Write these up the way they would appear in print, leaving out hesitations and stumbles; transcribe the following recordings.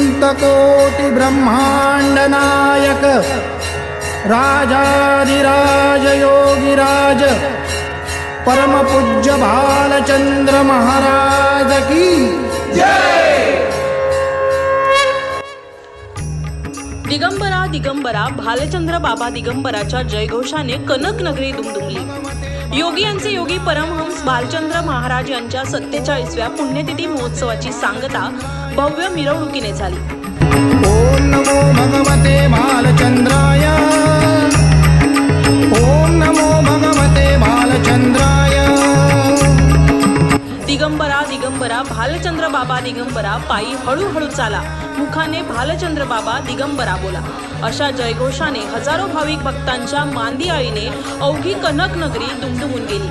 अनंतकोटि ब्रह्मांड नायक राजाधिराज योगिराज परम पूज्य भालचंद्र महाराज की जय। दिगंबरा दिगंबरा भालचंद्र बाबा दिगंबराच्या जयघोषाने कनक नगरी दुमदुमली। योगी यांचे योगी परमहंस भालचंद्र महाराज यांच्या 47व्या पुण्यतिथी महोत्सवाची सांगता भव्य मिरवणुकीने झाली। ओम नमो भगवते भालचंद्राय, ओम नमो भगवते भालचंद्राय। दिगंबरा दिगंबरा भालचंद्र बाबा दिगंबरा, पायी हळूहळू चाला, मुखाने भालचंद्र बाबा दिगंबरा बोला, अशा जयघोषाने हजारो भाविक भक्तांच्या मांदियाळीने अवघी कनक नगरी दुमदुमून गेली।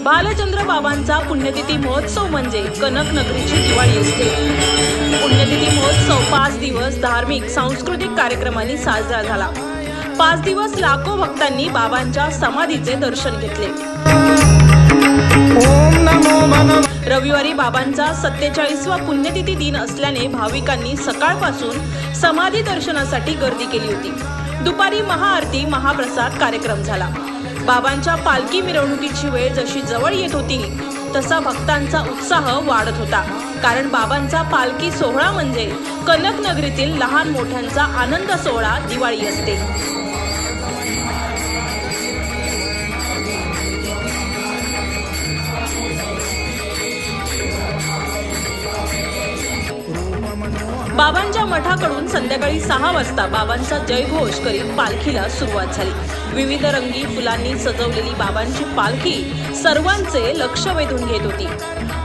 भालचंद्र बाबांचा पुण्यतिथी महोत्सव म्हणजे कनक नगरीची दिवाळी असते। पुण्यतिथी महोत्सव 5 दिवस धार्मिक सांस्कृतिक कार्यक्रमांनी साजरा झाला। 5 दिवस लाखो भक्तांनी बाबांच्या समाधीचे दर्शन घेतले। रविवारी बाबांचा 47वा पुण्यतिथी दिन असल्याने भाविकांनी सकाळपासून समाधी दर्शनासाठी गर्दी केली होती। दुपारी महाआरती महाप्रसाद कार्यक्रम झाला। बाबांच्या पालखी मिरवणुकीची वेळ जशी जवळ येत होती तसा भक्तांचा उत्साह वाढत होता, कारण बाबांचा पालखी सोहळा म्हणजे कनक नगरीतील लहान मोठ्यांचा आनंद सोहळा दिवाळी असते। बाबांच्या मठाकडून संध्याकाळी 6 वाजता बाबांचा जयघोष करीत पालखीला सुरुवात झाली। विविध रंगी फुलांनी सजवलेली बाबांची पालखी सर्वांचे लक्ष वेधून घेत होती।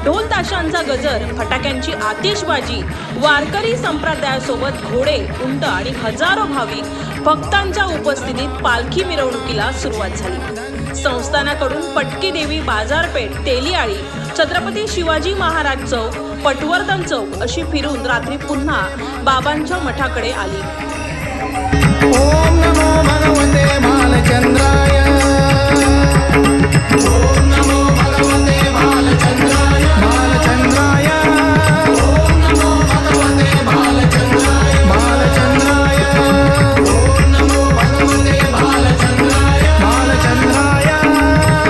ढोल ताशांचा गजर, फटाक्यांची आतिषबाजी, वारकरी संप्रदायासोबत घोडे, उंट आणि हजारो भाविक भक्तांच्या उपस्थितीत पालखी मिरवणुकीला सुरुवात झाली। संस्थानाकडून पटकी देवी बाजारपेठ, तेलियाळी, छत्रपती शिवाजी महाराज चौक, पटवर्धन चौक अशी फिरून रात्री पुन्हा बाबांच्या मठाकडे आली। ओम नमो भगवते भालचंद्राय, ओम नमो भगवते भालचंद्राय, भालचंद्राय, ओम नमो भगवते भालचंद्राय, भालचंद्राय, ओम नमो भगवते भालचंद्राय, भालचंद्राय,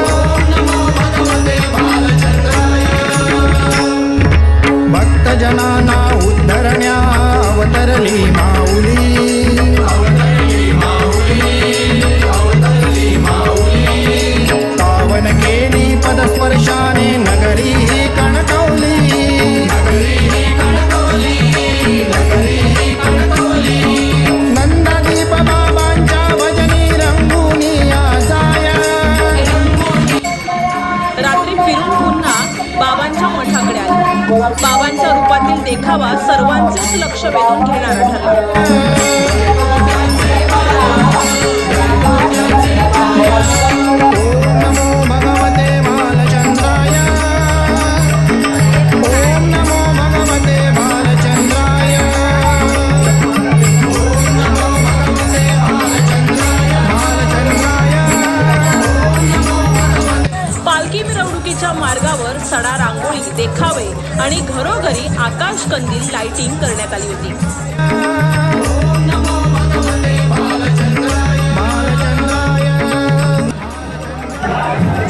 ओम नमो भगवते भालचंद्राय। भक्तजनांना उद्धरण्या अवतरली माऊली, पावन केली पदस्पर्शाने नगरी कणकवली, नंददीप बाबांच्या भजनी रंगुनी आजाया। रात्री फिरून पुन्हा बाबांच्या मठाकडे आली। बाबांच्या रूपातील देखावा सर्वांचेच लक्ष वेधून घेणारा ठरला। पालखी मिरवणुकीच्या मार्गावर सडा रांगोळी, देखावे आणि घरोघरी आकाश कंदील लाइटिंग करण्यात आली होती।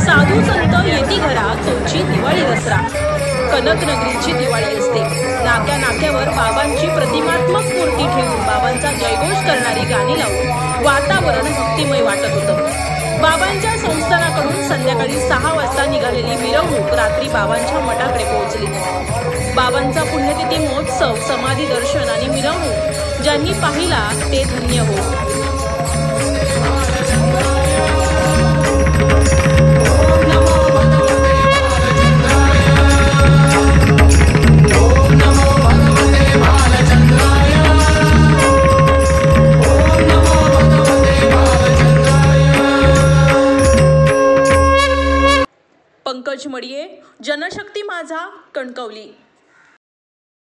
साधू संत येती घरा तोची दिवाळी दसरा। कनक नगरीची दिवाळी असते। नाक्या नाक्यावर बाबांची प्रतिमात्मक मूर्ती ठेवून बाबांचा जयघोष करणारी गाणी लावून वातावरण भक्तिमय वाटत होतं। बाबांच्या संस्थानाकडून संध्याकाळी 6 वाजता निघालेली मिरवणूक रात्री बाबांच्या मठाकडे पोहोचली। बाबांचा पुण्यतिथी महोत्सव, समाधी दर्शन आणि मिरवणूक ज्यांनी पाहिला ते धन्य हो। पंकज मडिये, जनशक्ती माझा, कणकवली।